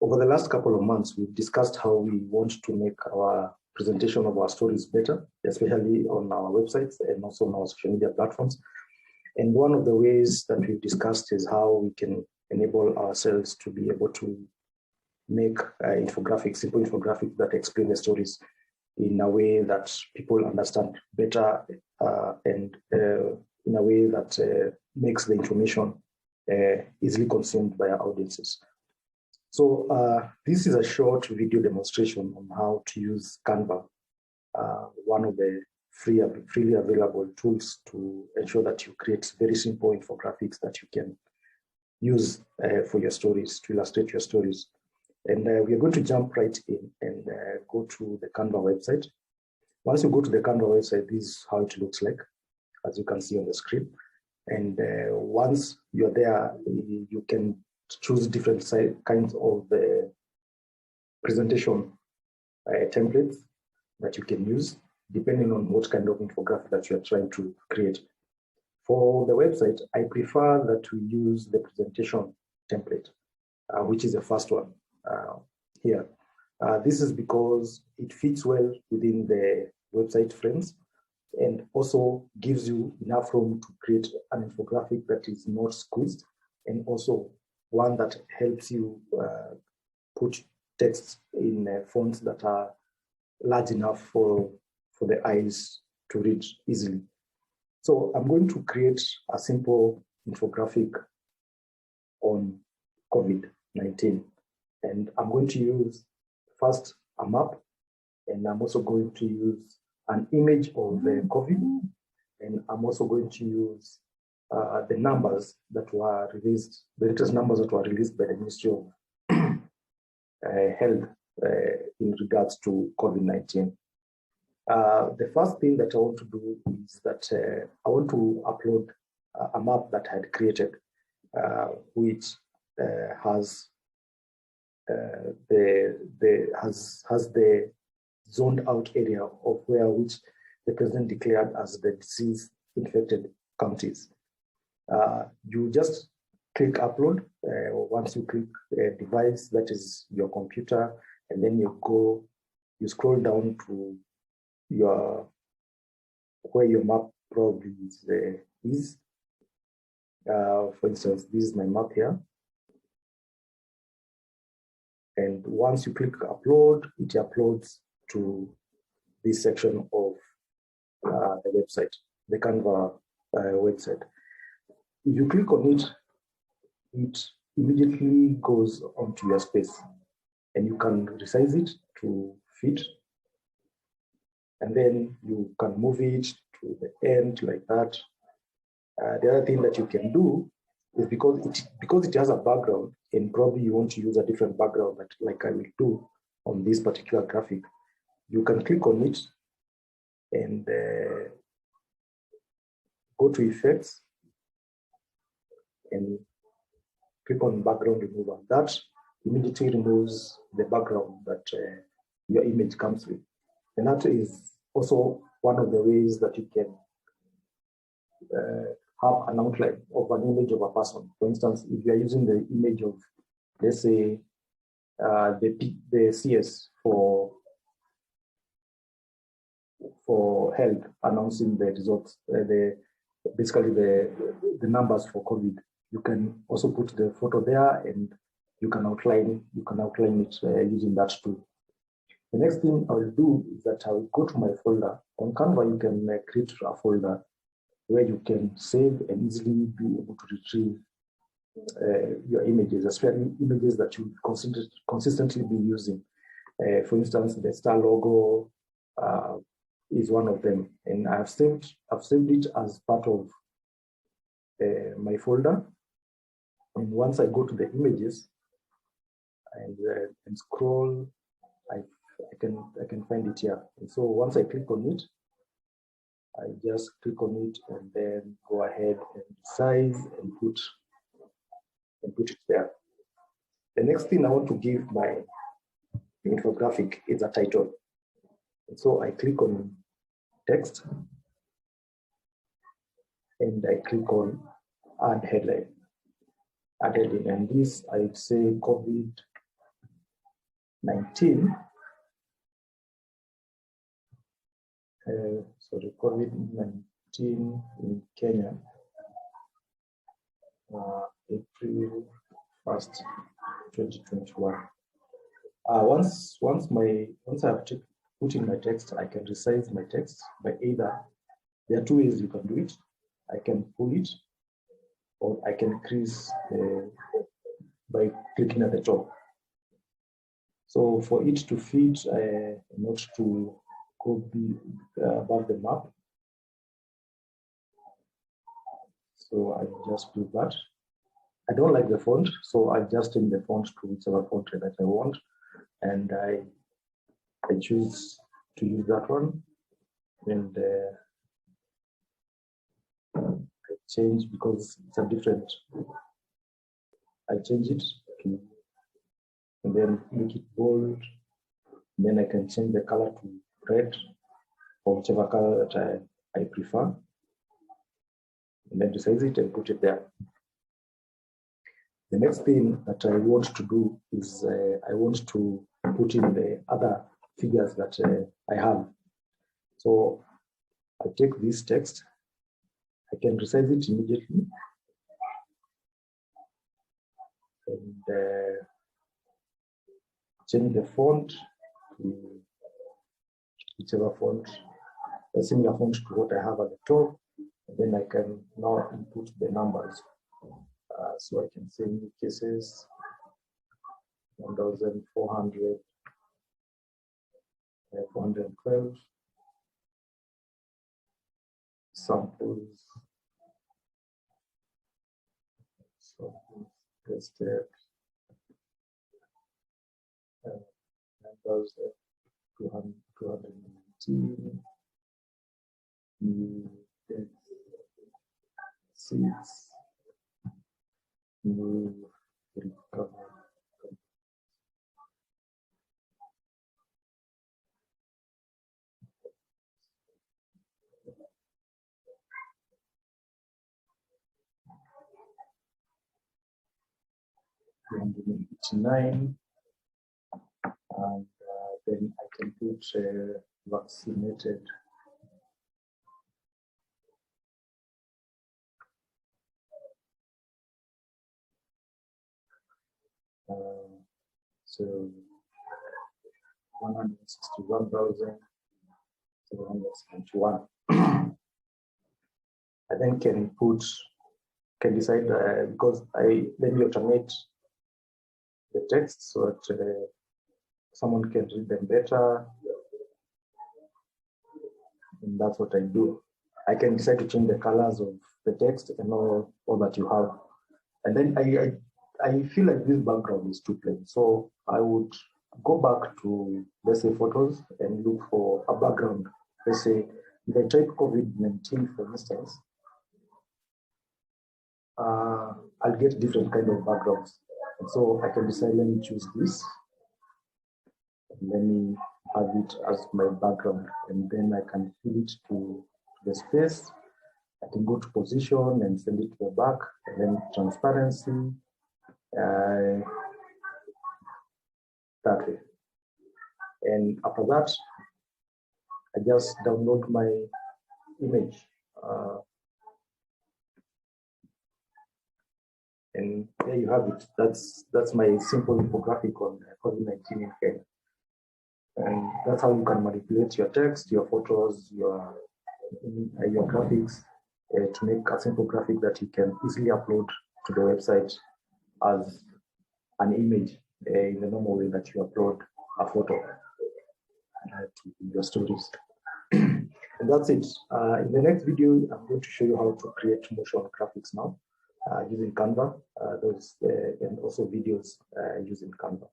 Over the last couple of months, we've discussed how we want to make our presentation of our stories better, especially on our websites and also on our social media platforms. And one of the ways that we've discussed is how we can enable ourselves to be able to make infographics, simple infographics that explain the stories in a way that people understand better and in a way that makes the information easily consumed by our audiences. So this is a short video demonstration on how to use Canva, one of the freely available tools to ensure that you create very simple infographics that you can use for your stories, to illustrate your stories. And we are going to jump right in and go to the Canva website. Once you go to the Canva website, this is how it looks like, as you can see on the screen. And once you're there, you can choose different kinds of presentation templates that you can use, depending on what kind of infographic that you're trying to create. For the website, I prefer that we use the presentation template, which is the first one here. This is because it fits well within the website frames and also gives you enough room to create an infographic that is not squeezed, and also one that helps you put text in fonts that are large enough for the eyes to read easily. So I'm going to create a simple infographic on COVID-19. And I'm going to use first a map, and I'm also going to use an image of the COVID, and I'm also going to use the numbers that were released, the latest numbers that were released by the Ministry of Health in regards to COVID-19. The first thing that I want to do is that I want to upload a map that I had created, which has the zoned out area of which the president declared as the disease infected counties. You just click upload. Once you click device, that is your computer, and then you scroll down to where your map probably is. For instance, this is my map here. And once you click upload, it uploads to this section of the website, the Canva website. If you click on it, it immediately goes onto your space, and you can resize it to fit. And then you can move it to the end like that. The other thing that you can do is because it has a background, and probably you want to use a different background like I will do on this particular graphic, you can click on it and go to effects and click on background remover. That immediately removes the background that your image comes with. And that is also one of the ways that you can have an outline of an image of a person. For instance, if you are using the image of, let's say, the CS for health announcing the results, basically the numbers for COVID, you can also put the photo there, and you can outline it using that tool. The next thing I will do is that I will go to my folder. On Canva, you can create a folder where you can save and easily be able to retrieve your images, especially images that you consistently be using. For instance, the star logo is one of them, and I've saved it as part of my folder. And once I go to the images and scroll, I can find it here. And so once I click on it, I just click on it and then go ahead and size and put it there. The next thing I want to give my infographic is a title. And so I click on text and I click on add headline. And this I'd say COVID-19 sorry, COVID-19 in Kenya, April 1st, 2021. Once I have put in my text, I can resize my text by either, there are two ways you can do it. I can pull it, or I can increase by clicking at the top. So for it to fit, not to go above the map. So I just do that. I don't like the font, so I just change the font to whichever font that I want, and I choose to use that one, and I change because it's a different. I change it to, and then make it bold. And then I can change the color to red or whichever color that I prefer, and then resize it and put it there. The next thing that I want to do is I want to put in the other figures that I have. So I take this text, I can resize it immediately, and change the font to whichever font, a similar font to what I have at the top, and then I can now input the numbers. So I can say new cases, 1,400, 412, samples, tested, 9,219, new seats, new recover. $289, and then I can put vaccinated. So 161,771. I then can decide because let me automate the text so that someone can read them better, and that's what I do. I can decide to change the colors of the text and all that you have, and then I feel like this background is too plain, so I would go back to, let's say, photos and look for a background. Let's say if I type COVID-19, for instance, I'll get different kind of backgrounds. And so I can decide, let me choose this, and let me have it as my background, and then I can fill it to the space. I can go to position and send it to the back, and then transparency, that way. And after that, I just download my image. And there you have it. That's my simple infographic on COVID-19 in Kenya. And that's how you can manipulate your text, your photos, your graphics to make a simple graphic that you can easily upload to the website as an image in the normal way that you upload a photo to your stories. And that's it. In the next video, I'm going to show you how to create motion graphics now using Canva, and also videos using Canva.